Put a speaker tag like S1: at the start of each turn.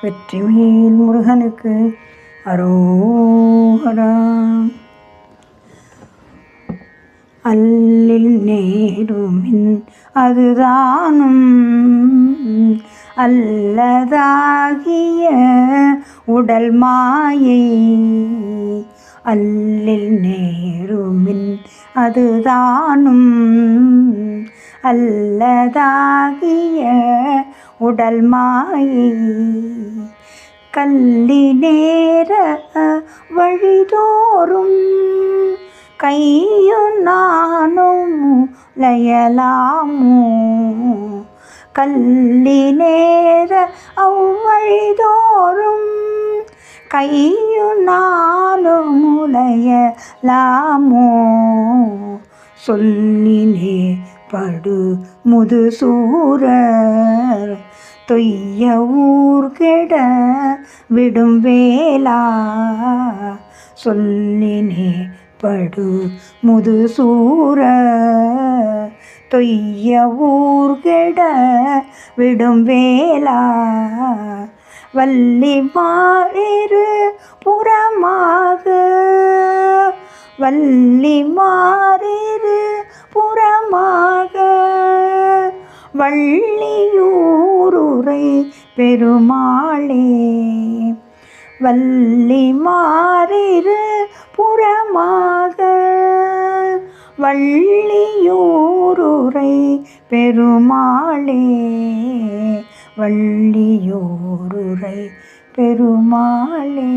S1: வெற்றிவேல் முருகனுக்கு அரோகரா. அல்லில் நேருமின் அதுதானும் அல்லதாகிய உடல் மாயை. அல்லில் நேருமின் அதுதானும் அல்லதாகிய உடல் மாயை. கல்லி நேர வழிதோறும் கையும் நானும் லயலாமோ. கல்லி நேர அவ்வழிதோறும் கையும் நானும் லயலாமோ. சொல்லினே படு முதுசூரர் தொய்ய ஊர்கெட விடும் வேளா. சொல்லினே படு முதுசூரர் தொய்ய ஊர்கெட விடும் வேளா. வள்ளி மாறிரு புறமாக வள்ளி மாறிரு புறமாக வள்ளியூருரை பெருமாளே. வள்ளி மாறிரு புறமாக வள்ளியூருரை பெருமாளே. வள்ளியூருரை பெருமாளே.